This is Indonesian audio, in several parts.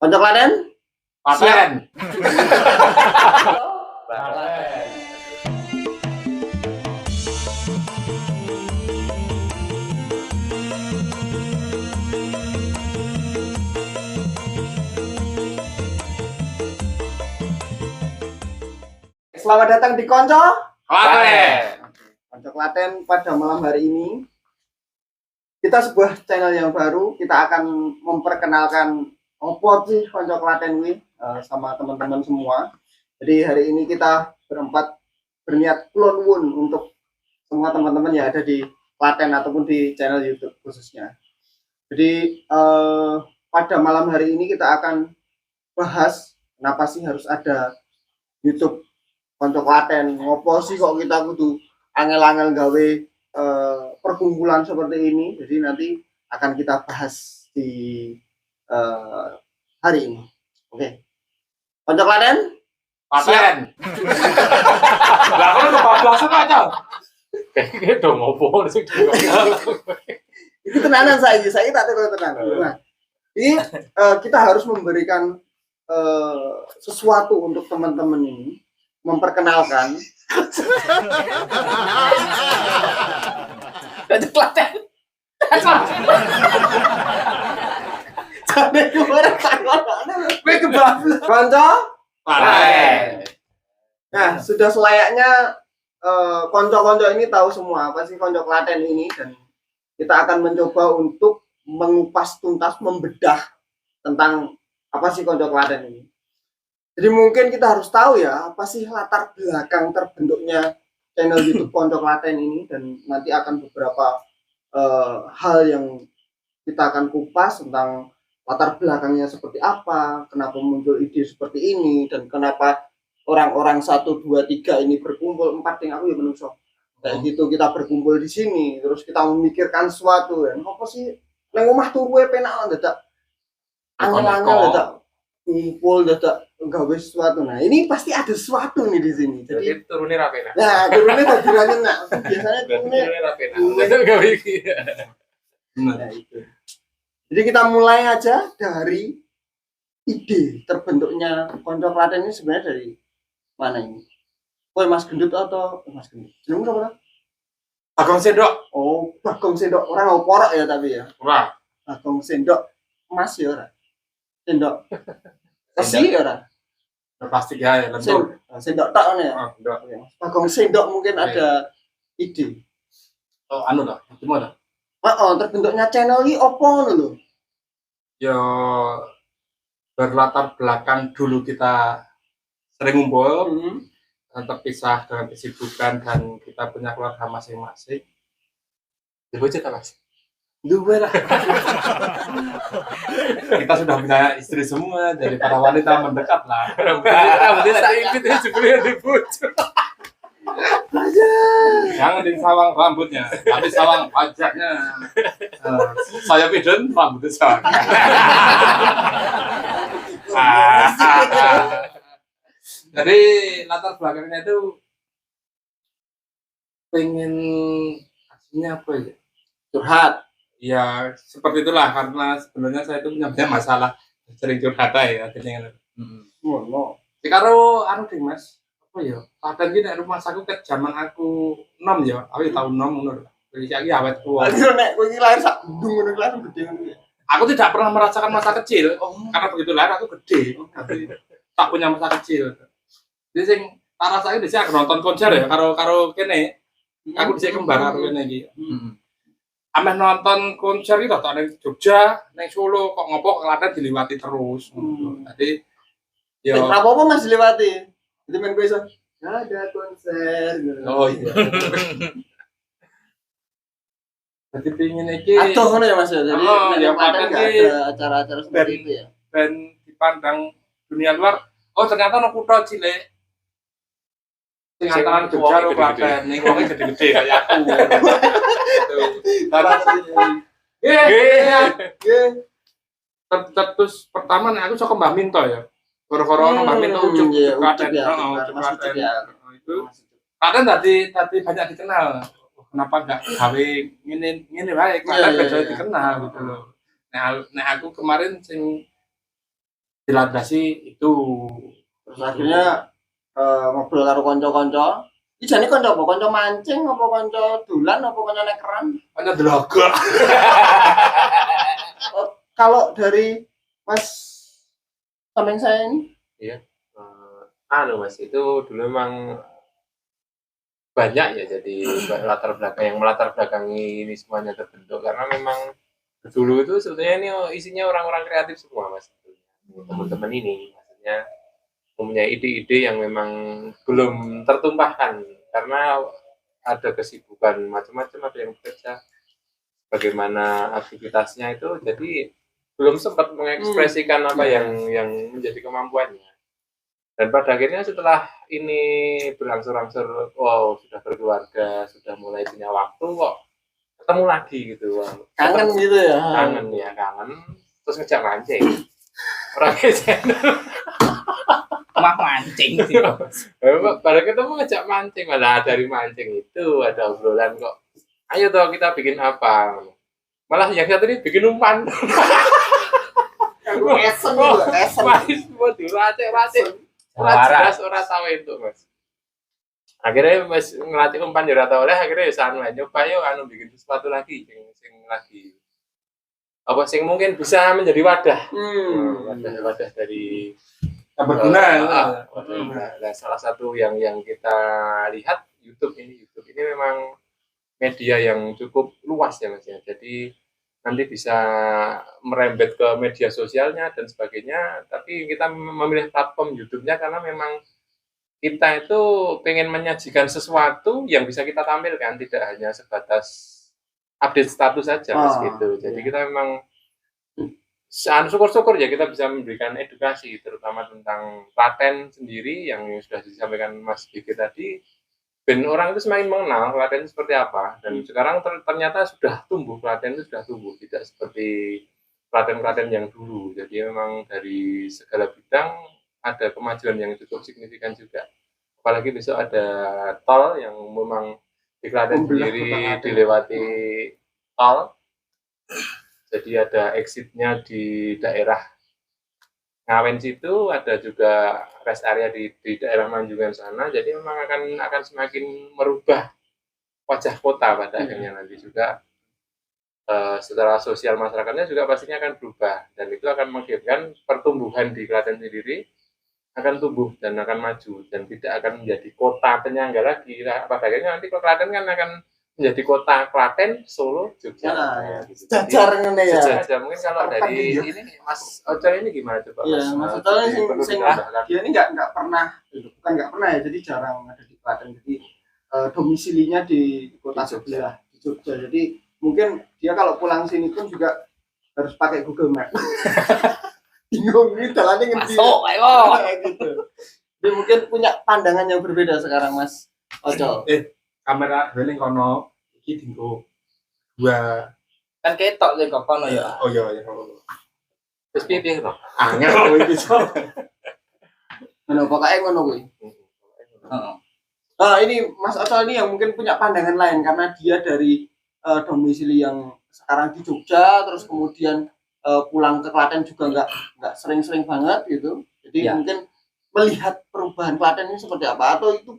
Konco Klaten? Klaten. Selamat datang di Konco Klaten. Konco Klaten pada malam hari ini. Kita sebuah channel yang baru. Kita akan memperkenalkan apa sih Konco Klaten ini sama teman-teman semua. Jadi hari ini kita berempat berniat kulon wun untuk semua teman-teman yang ada di Klaten ataupun di channel YouTube khususnya. Jadi pada malam hari ini kita akan bahas kenapa sih harus ada YouTube Konco Klaten. Ngopo sih kok kita kudu angel-angel gawe perkumpulan seperti ini. Jadi nanti akan kita bahas di hari ini. Oke. Konco Klaten? Klaten. Lah kok kebablasan aja. Kayak dong ngopo sih. Itu tenanan saya tak tahu tenan. Nah, ini kita harus memberikan sesuatu untuk teman-teman ini, memperkenalkan. Konco Klaten. Sampai kemarin gue kebablas. Konco Klaten. Nah, sudah selayaknya konco-konco ini tahu semua apa sih Konco Klaten ini, dan kita akan mencoba untuk mengupas tuntas, membedah tentang apa sih Konco Klaten ini. Jadi mungkin kita harus tahu ya, apa sih latar belakang terbentuknya channel YouTube Konco Klaten ini, dan nanti akan beberapa hal yang kita akan kupas tentang latar belakangnya seperti apa, kenapa muncul ide seperti ini, dan kenapa orang-orang 1, 2, 3 ini berkumpul, 4 yang aku ya menungso. Kayak gitu kita berkumpul di sini, terus kita memikirkan sesuatu kan. Apa sih nang omah turu penak dadak angel-angel dadak kumpul dadak gawe sesuatu. Nah, ini pasti ada sesuatu nih di sini. Jadi turunnya ra penak. Nah, turunnya tadi enak. Biasanya turunnya ra penak. Gawe iki. Nah, itu. Jadi kita mulai aja dari ide terbentuknya Konco Klaten ini sebenarnya dari mana ini? Oh, Mas Gendut atau Mas Gendut? Jeneng apa? Bagong Sendok. Oh, Bagong Sendok. Orang porok ya tapi ya. Ora. Bagong Sendok. Mas ya ora. Sendok. Besi ya ora. Plastik ya, lentur. Sendok tok ya. Oh, sendok. Bagong Sendok mungkin ada ide. Oh, anu lah, gimana? Terbentuknya channel ini apa ngono lho? Ya berlatar belakang dulu kita sering ngumpul, terpisah dengan kesibukan dan kita punya keluarga masing-masing. Ibu cerita Mas. Dua lah. Kita sudah punya istri semua, jadi para wanita mendekat lah. Rambutnya tak ikut ya sebelumnya dibujuk. Jangan di sawang rambutnya, tapi sawang wajahnya. Saya pidun rambutnya sawang. Jadi latar belakangnya itu pengen aslinya apa ya? Curhat. Ya seperti itulah, karena sebenarnya saya itu punya banyak masalah, sering curhat ya akhirnya. Ngono. Jadi karo anu ding Mas, apa ya? Klaten ki nek rumah saku ke zaman aku 6 ya, aku ya tahun 6 ngono. Jadi saiki awet tua. Aduh nek kowe iki lahir sak gendung ngono langsung gede ngono ya. Aku tidak pernah merasakan masa kecil, karena begitu lahir aku gede, tapi tak punya masa kecil. Jadi sing tak rasake dhisik aku nonton konser ya karo kene. Aku dhisik kembar karo kene iki. Ameh nonton konser iki tak ning Jogja, ning Solo kok ngopo Klaten diliwati terus. Jadi ya Ora apa-apa Mas dilewati. Itu men kowe iso ada konser gitu. oh iya. Jadi pingin iki Aduh ngono ya Mas ya. Jadi ya Klaten Klaten enggak iki ada acara-acara seperti itu ya. ben dipandang dunia luar. Oh ternyata ono kutha cilik sing antaran Jogja karo Klaten, ning wong gede-gede kayak aku. Terus pertama nih aku sok Mbah Minto ya. Gara-gara ono Mbah Minto Ucuk Klaten. Itu Klaten tadi banyak dikenal. Kenapa enggak gawe ngene wae Klaten beda dikenal gitu loh. Nah aku kemarin sing dilandasi itu. Terus akhirnya ngobrol karo kanca-kanca. Iki jane kanca apa? Kanca mancing apa kanca dolan apa kanca nekeran? Hanya delagak. Kalau dari Mas samping saya ini Mas, itu dulu memang banyak ya, jadi latar belakang yang melatar belakangi ini semuanya terbentuk karena memang dulu itu sebetulnya ini isinya orang-orang kreatif semua, Mas. Teman-teman ini maksudnya mempunyai ide-ide yang memang belum tertumpahkan karena ada kesibukan macam-macam, ada yang bekerja bagaimana aktivitasnya itu, jadi belum sempat mengekspresikan apa yang menjadi kemampuannya. Dan pada akhirnya setelah ini berangsur-angsur, wow, sudah berkeluarga, sudah mulai punya waktu, kok ketemu lagi gitu. Wow. kangen gitu ya. Kangen. Terus ngejak mancing. Orang channel. Mah mancing sih. Pada ketemu ngejak mancing, malah dari mancing itu ada obrolan kok. Ayo toh kita bikin apa? Malah yang satu ini bikin umpan. Esen juga, esen. Mas, mau diracik-racik. Jelas ora tahu itu, Mas. Akhirnya Mas ngelatih umpan ya ora tahu oleh, akhirnya ya sanu nyoba yo bikin sesuatu lagi sing lagi. Apa sing mungkin bisa menjadi wadah. Wadah dari Yang berguna. Nah, salah satu yang kita lihat YouTube ini memang media yang cukup luas ya, Mas ya. Jadi nanti bisa merembet ke media sosialnya dan sebagainya, tapi kita memilih platform YouTube-nya karena memang kita itu pengen menyajikan sesuatu yang bisa kita tampilkan, tidak hanya sebatas update status saja, Mas, gitu. Jadi kita memang syukur-syukur ya kita bisa memberikan edukasi, terutama tentang Klaten sendiri yang sudah disampaikan Mas Gigi tadi. Dan orang itu semakin mengenal Klaten itu seperti apa, dan sekarang ternyata sudah tumbuh, Klaten itu sudah tumbuh, tidak seperti Klaten-Klaten yang dulu. Jadi memang dari segala bidang ada kemajuan yang cukup signifikan juga. Apalagi besok ada tol yang memang di Klaten sendiri dilewati tol, jadi ada exitnya di daerah Ngawen situ, ada juga rest area di daerah Manjungan sana. Jadi memang akan semakin merubah wajah kota pada akhirnya nanti juga. Secara sosial masyarakatnya juga pastinya akan berubah, dan itu akan mengakibatkan pertumbuhan di Klaten sendiri akan tumbuh dan akan maju dan tidak akan menjadi kota penyangga lagi. Nah, pada akhirnya nanti Klaten kan akan menjadi kota Klaten, Solo, Jogja. Sejajar ngene ya. Sejajar. Mungkin kalau dari ini Mas Oco ini gimana coba? Iya, Mas Oco ini dia ini nggak pernah, bukan nggak pernah ya, jadi jarang ada di Klaten. Jadi domisilinya di kota sebelah, di Jogja. Jadi mungkin dia kalau pulang sini pun juga harus pakai Google Map. Bingung ini jalannya ngendi. Masuk ayo. Gitu. Dia mungkin punya pandangan yang berbeda sekarang, Mas Oco. Kamera dhewe kono iki dienggo dua. Kan ketok sing kok kono ya. Oh iya. Terus piye to? Angel kowe iki. Ngono pokoke ngono kuwi. Nah, ini Mas Oco ini yang mungkin punya pandangan lain karena dia dari domisili yang sekarang di Jogja, terus kemudian pulang ke Klaten juga nggak sering-sering banget gitu. Jadi mungkin melihat perubahan Klaten ini seperti apa, atau itu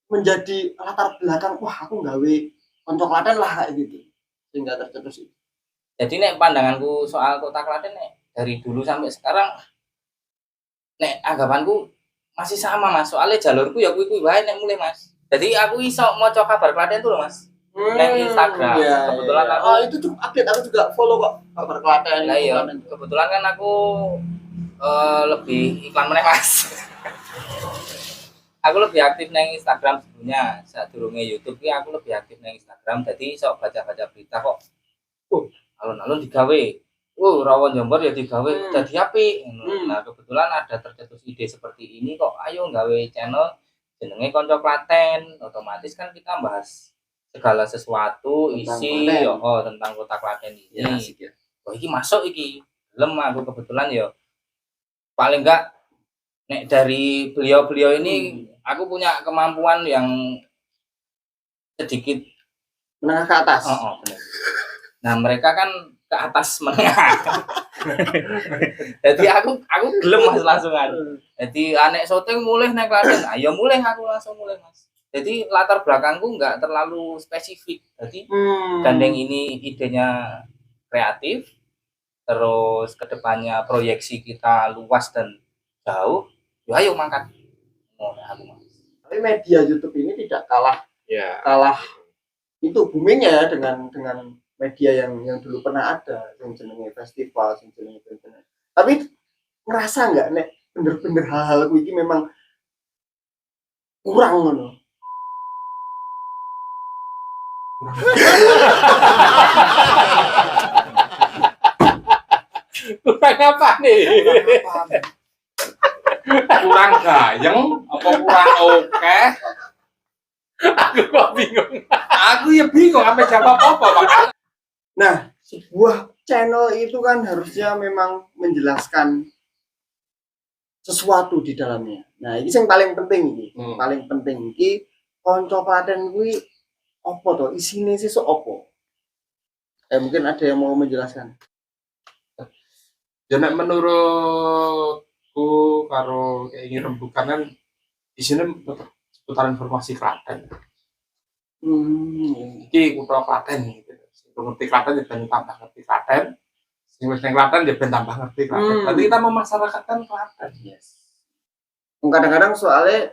menjadi latar belakang, wah aku nggawe konco Klaten lah kayak gitu sehingga tercetus itu. Jadi nek pandanganku soal kota Klaten nek dari dulu sampai sekarang nek anggapanku masih sama, Mas. Soalnya jalurku ya kuwi wae nek mulai, Mas. Jadi aku iso maca kabar Klaten tuh loh, Mas. Nek Instagram. Kebetulan aku itu cukup update, aku juga follow kok kabar Klaten. Nah, iya. Kebetulan kan aku lebih iklan meneh, Mas. Aku lebih aktif nang Instagram sebelumnya, saat durunge YouTube ki aku lebih aktif nang Instagram. Jadi sok baca-baca berita kok. Alun-alun digawe. Rawon Jombor ya digawe dadi apik. Nah, kebetulan ada tercetus ide seperti ini kok. Ayo gawe channel jenenge Konco Klaten. Otomatis kan kita bahas segala sesuatu tentang isi tentang kota Klaten ini. Ya, asik ya. Oh, iki masuk iki. Gelem aku kebetulan ya. Paling enggak nek dari beliau-beliau ini aku punya kemampuan yang sedikit menengah ke atas. Benar. Nah, mereka kan ke atas menengah. Jadi aku gelem Mas langsungan. Jadi anek syuting mulih nang Klaten, ayo mulih aku langsung mulih Mas. Jadi latar belakangku nggak terlalu spesifik. Jadi gandeng ini idenya kreatif, terus kedepannya proyeksi kita luas dan jauh, ya ayo mangkat. Oh, aku Mas. Tapi media YouTube ini tidak kalah Ya. itu boomingnya ya dengan media yang dulu pernah ada, yang jenenge festival, yang jenenge event. Tapi ngerasa nggak nek bener-bener hal-hal ini memang kurang ngono. Kurang apa nih? Kurang gayeng apa kurang oke? Aku kok bingung. Aku ya bingung sampai jawab apa Pak. Nah, sebuah channel itu kan harusnya memang menjelaskan sesuatu di dalamnya. Nah, ini yang paling penting ini. Paling penting iki kanca Klaten kuwi apa to? Isine sesuk apa? Mungkin ada yang mau menjelaskan. Ya nek menurutku karo kayak ini rembukan kan di sini tetap seputar informasi Klaten. Iki kutha Klaten gitu. Sing ngerti Klaten ya ben tambah ngerti Klaten. Sing wis nang Klaten ya ben tambah ngerti Klaten. Berarti kita memasyarakatkan Klaten. Yes. Kadang-kadang soalnya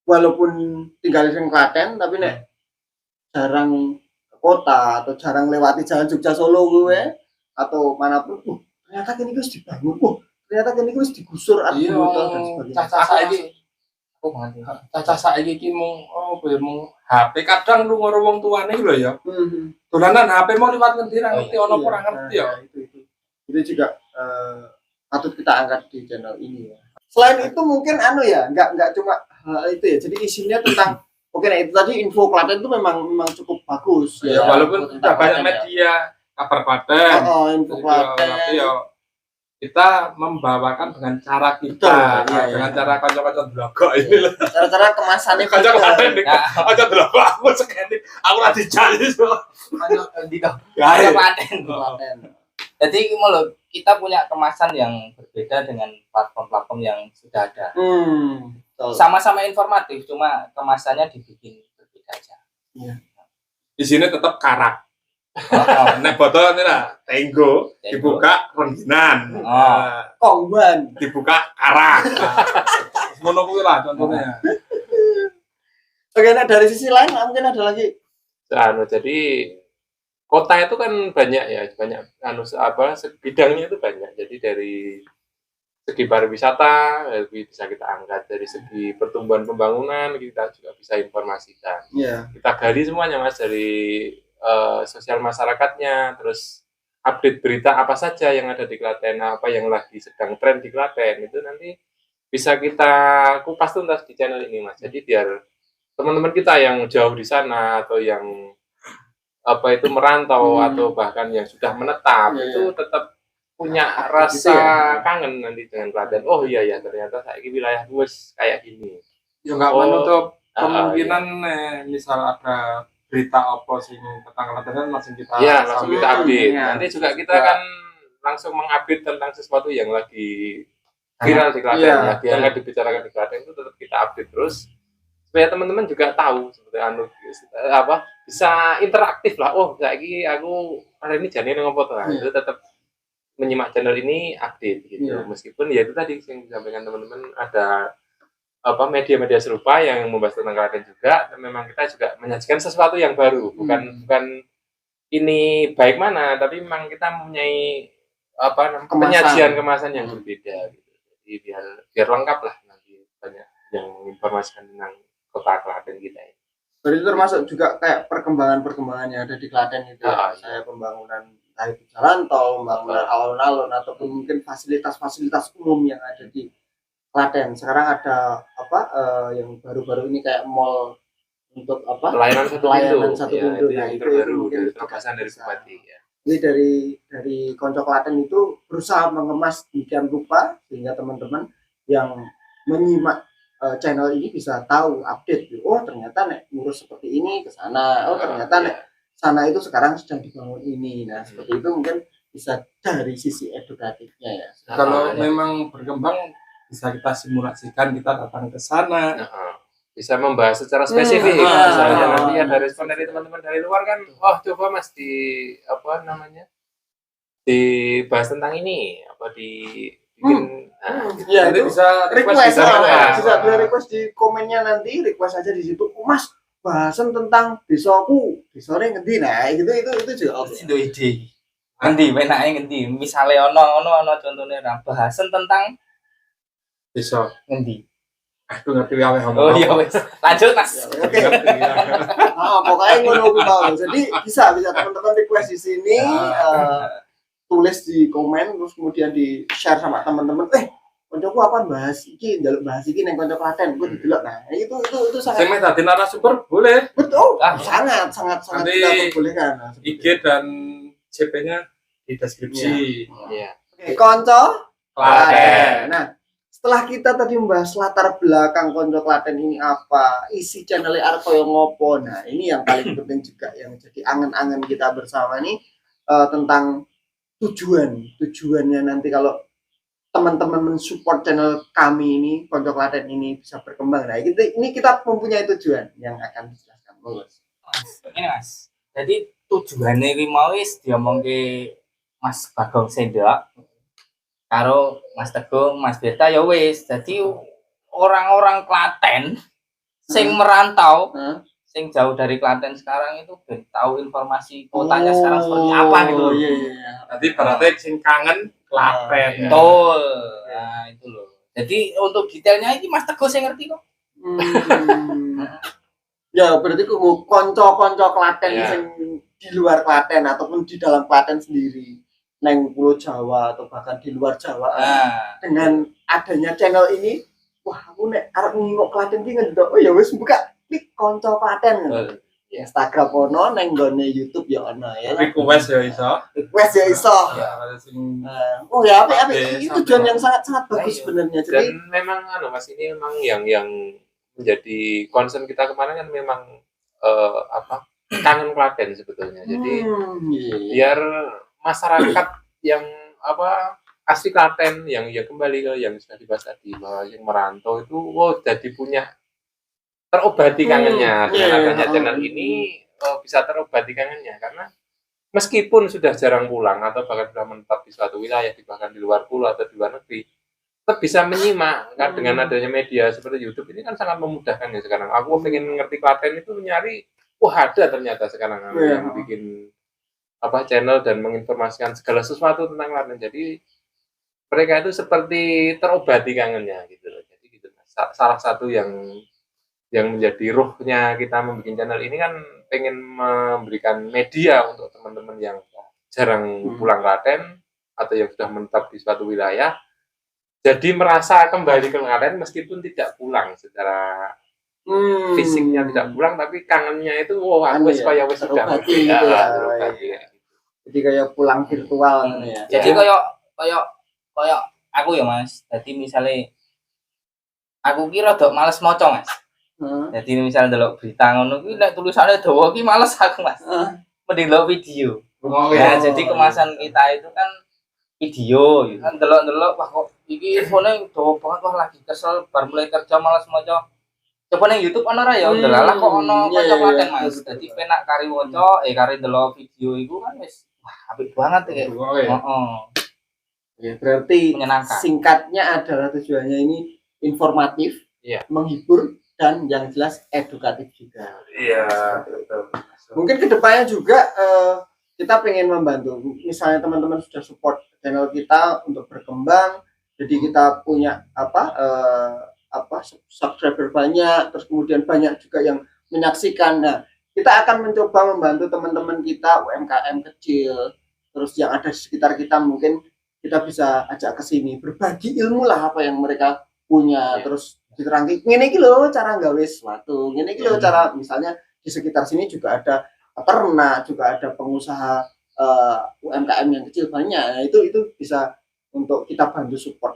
walaupun tinggal di Klaten tapi nek jarang ke kota atau jarang lewati jalan Jogja Solo gue atau manapun, ternyata kini gue dibangun, ternyata kini gue digusur dan sebagainya. Caca saiki caca saiki iki mung HP kadang lu ngoro wong tuane lho ya. Dolanan HP mau liwat ngendi ra ngerti ono ora ngerti ya. Itu juga patut kita angkat di channel ini ya. Selain itu mungkin nggak cuma itu ya. Jadi isinya tentang nah itu tadi info Klaten itu memang cukup bagus ya. Walaupun sudah banyak media kabar Klaten. Info Klaten. Tapi ya kita membawakan dengan cara kita, dengan cara kanca-kanca blogger ini loh. Cara-cara kemasannya kanca Klaten nih. Kanca blogger aku sekali aku ora dijali so. Kanca Klaten. Jadi malah kita punya kemasan yang berbeda dengan platform-platform yang sudah ada. Sama-sama informatif, cuma kemasannya dibikin berbeda aja. Iya. Di sini tetap karak. Nek botol ini lah, tenggo, dibuka rengginan. Kongban, dibuka karak. Ngono kuwi lah contohnya. Oke, nah dari sisi lain mungkin ada lagi. Jadi kota itu kan banyak ya, bidangnya itu banyak. Jadi dari segi pariwisata bisa kita angkat, dari segi pertumbuhan pembangunan kita juga bisa informasikan. Kita gali semuanya Mas, dari sosial masyarakatnya, terus update berita apa saja yang ada di Klaten, apa yang lagi sedang tren di Klaten, itu nanti bisa kita kupas tuntas di channel ini Mas. Jadi biar teman-teman kita yang jauh di sana atau yang merantau atau bahkan yang sudah menetap itu tetap punya rasa kangen nanti dengan Klaten. Oh iya ya, ternyata saya ini wilayah wis kayak gini. Ya nggak menutup kemungkinan misal ada berita apa sih tentang Klaten kan langsung kita langsung kita update. Nanti juga kita akan langsung mengupdate tentang sesuatu yang lagi viral di Klaten, lagi hangat dibicarakan di Klaten, itu tetap kita update terus supaya teman-teman juga tahu seperti bisa interaktif lah. Oh, lagi aku hari ini jadi ngopo tuh. Itu tetap menyimak channel ini update gitu. Meskipun ya itu tadi yang disampaikan teman-teman ada media-media serupa yang membahas tentang Klaten juga, dan memang kita juga menyajikan sesuatu yang baru, bukan ini baik mana, tapi memang kita mempunyai penyajian kemasan yang berbeda gitu. Jadi biar lengkap lah, nanti banyak yang informasikan tentang kota Klaten kita ini. Berarti termasuk juga kayak perkembangan yang ada di Klaten itu saya pembangunan entah itu jalan tol, pembangunan alun-alun ataupun mungkin fasilitas-fasilitas umum yang ada di Klaten. Sekarang ada yang baru-baru ini kayak mall untuk pelayanan satu pintu. Nah, itu terbaru dari terobosan dari Bupati ya. Jadi dari Konco Klaten itu berusaha mengemas demikian rupa sehingga teman-teman yang menyimak channel ini bisa tahu update. Oh, ternyata nek ngurus seperti ini ke sana. Oh, ternyata nek sana itu sekarang sedang dibangun ini. Nah, seperti itu mungkin bisa dari sisi edukatifnya ya. Kalau memang berkembang bisa kita simulasikan, kita datang ke sana. Bisa membahas secara spesifik. Misalnya nanti ada respon dari teman-teman dari luar kan, oh coba Mas dibahas tentang ini, bikin Ya, nanti itu bisa request bisa request di komennya nanti, request aja di situ. Mas, bahasan tentang desaku, desane ngendi, nah itu juga oke. Itu ide. Ngendi menake ngendi? Misale ono contone ra bahasan tentang bisa. ngendi. Aku ngerti wae Oh iya wes. Lanjut Mas. Oke. Pokoknya ngono ku mau. Jadi bisa teman-teman request di sini, tulis di komen, terus kemudian di share sama teman-teman. Koncoku apa bahas iki, njaluk bahas iki nang kanca Klaten, gue didelok. Nah, itu sangat. Sing dadi narasumber boleh. Betul. Sangat Nanti kita perbolehkan. Nah, IG dan CP-nya di deskripsi. Iya. Oke, konco Klaten. Nah, setelah kita tadi membahas latar belakang konco Klaten ini apa, isi channelnya Arkoyo ngopo. Nah, ini yang paling penting juga yang jadi angan-angan kita bersama nih, tentang tujuannya nanti kalau teman-teman mensupport channel kami ini, konco Klaten ini bisa berkembang. Nah, ini kita mempunyai tujuan yang akan dijelaskan. Ini Mas. Jadi tujuannya iki mau wis diomongke Mas Bagong Sendok karo Mas Teguh, Mas Beta ya wis. Jadi orang-orang Klaten sing merantau, sing jauh dari Klaten sekarang itu ben tahu informasi kotanya sekarang seperti apa gitu. Iya. Nanti berarti sing kangen Klaten. Betul. Nah, itu loh. Jadi untuk detailnya ini Mas Teguh saya ngerti kok. Ya, berarti kumu konco-konco Klaten Ya. sing di luar Klaten ataupun di dalam Klaten sendiri, neng Pulau Jawa atau bahkan di luar Jawa. Nah, Dengan adanya channel ini, wah aku nek arep ngingok Klaten ki ngendok, oh ya wis buka klik konco Klaten. Instagram ono, neng gone YouTube ya ono ya. Request ya iso. Request ya iso. Ya, sing Oh ya, apa Oke, itu tujuan yang sangat bagus Iya. sebenarnya. Dan Jadi memang Mas ini memang yang menjadi concern kita kemarin kan memang kangen Klaten sebetulnya. Jadi biar masyarakat yang asli Klaten yang kembali ke yang sudah dibahas tadi bahwa yang merantau itu jadi punya terobati kangennya dengan adanya channel ini, bisa terobati kangennya karena meskipun sudah jarang pulang atau bahkan sudah menetap di suatu wilayah bahkan di luar pulau atau di luar negeri tetap bisa menyimak kan dengan adanya media seperti YouTube ini kan sangat memudahkan ya sekarang. Aku pengen ngerti Klaten itu nyari, ada ternyata sekarang yang bikin channel dan menginformasikan segala sesuatu tentang Klaten. Jadi mereka itu seperti terobati kangennya gitu loh. Jadi gitu. Salah satu yang menjadi ruhnya kita membuat channel ini kan pengen memberikan media untuk teman-teman yang jarang pulang Klaten atau yang sudah menetap di suatu wilayah. Jadi merasa kembali ke Klaten meskipun tidak pulang secara fisiknya tidak pulang, tapi kangennya itu aku supaya wis sudah terobati gitu ya. Jadi kayak pulang virtual ya. jadi kayak aku ya Mas. Jadi misalnya aku kira dok males moco Mas. Jadi misalnya delok berita ngono kuwi nek tulisannya dawa ki males aku Mas. Mending delok video. Ya, jadi kemasan kita itu kan video, kan delok-delok wah kok iki infone dawa banget, wah lagi kesel bar mulai kerja males maca. Coba nang YouTube ana ra ya, ndelalah kok ono kanca Klaten Mas. Dadi penak kari waca, kari delok video iku kan wis wah apik banget kayak. Heeh. Ya, berarti Menyenangkan. singkatnya adalah tujuannya ini informatif, menghibur dan yang jelas edukatif juga. Iya, betul. Mungkin kedepannya juga kita pengen membantu. Misalnya teman-teman sudah support channel kita untuk berkembang, jadi kita punya subscriber banyak, terus kemudian banyak juga yang menyaksikan. Nah, kita akan mencoba membantu teman-teman kita UMKM kecil, terus yang ada di sekitar kita mungkin kita bisa ajak ke sini berbagi ilmu lah apa yang mereka punya, terus diterangin ngene iki lho cara nggawe sesuatu, ngene iki lho cara, misalnya di sekitar sini juga ada peternak, juga ada pengusaha UMKM yang kecil banyak. Nah, itu bisa untuk kita bantu support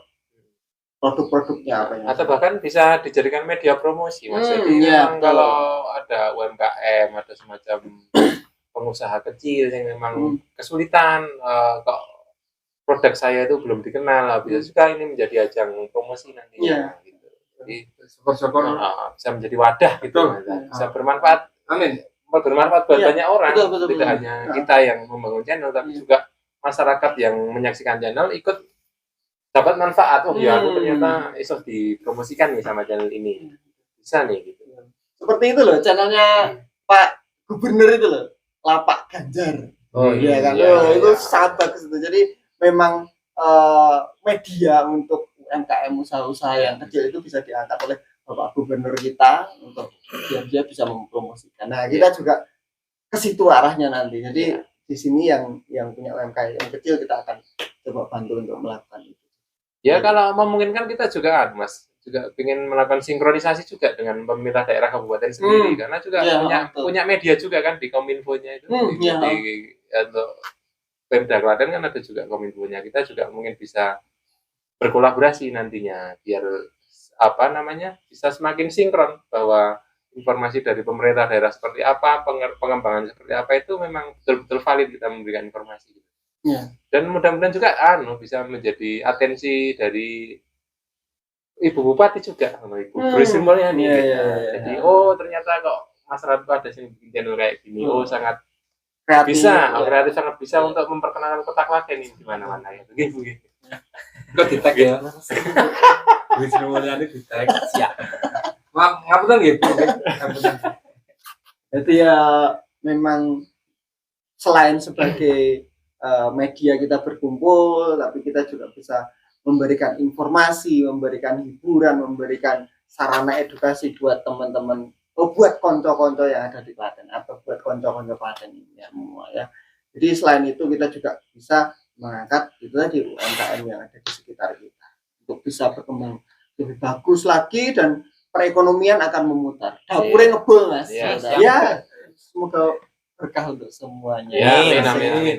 produk-produknya apa ya. Atau bahkan bisa dijadikan media promosi Mas. Jadi memang kalau ada UMKM, ada semacam pengusaha kecil yang memang kesulitan kok produk saya itu belum dikenal, bisa juga ini menjadi ajang promosi nantinya gitu. Jadi syukur-syukur bisa menjadi wadah gitu, bisa bermanfaat. amin Bermanfaat buat banyak orang, betul, tidak hanya kita yang membangun channel, tapi juga masyarakat yang menyaksikan channel ikut dapat manfaat. Oh ya, aku ternyata iso dipromosikan nih sama channel ini, bisa nih gitu. Seperti itu loh channelnya Pak Gubernur itu loh, Lapak Ganjar. Oh Iya kan, itu sangat bagus itu. Jadi memang media untuk UMKM usaha-usaha yang kecil itu bisa diangkat oleh Bapak Gubernur kita untuk biar dia bisa mempromosikan. Nah, kita juga ke situ arahnya nanti. Jadi di sini yang punya UMKM yang kecil kita akan coba bantu untuk melakukan itu. Ya kalau memungkinkan kita juga Mas juga ingin melakukan sinkronisasi juga dengan pemerintah daerah kabupaten sendiri karena juga punya media juga kan di Kominfo-nya itu untuk Pemda Klaten kan ada juga Kominfo-nya. Kita juga mungkin bisa berkolaborasi nantinya biar bisa semakin sinkron bahwa informasi dari pemerintah daerah seperti apa, pengembangan seperti apa itu memang betul-betul valid kita memberikan informasi. Dan mudah-mudahan juga bisa menjadi atensi dari Ibu Bupati juga, Ibu Sri Mulyani. Jadi ternyata kok masyarakat ada yang bikin channel kayak gini, sangat kreatif, sangat bisa untuk memperkenalkan Kota Klaten ini di mana-mana ya. Begitu. kok di-tag ya Bu Sri Mulyani di-tag siap ngapunten gitu Jadi ya memang selain sebagai media kita berkumpul, tapi kita juga bisa memberikan informasi, memberikan hiburan, memberikan sarana edukasi buat teman-teman, buat konco-konco yang ada di Klaten atau buat konco-konco Klaten ini ya. Jadi selain itu kita juga bisa mengangkat itu tadi UMKM yang ada di sekitar kita untuk bisa berkembang lebih bagus lagi dan perekonomian akan memutar. Dapurnya ngebul Mas. Ya. Semoga berkah untuk semuanya. Amin.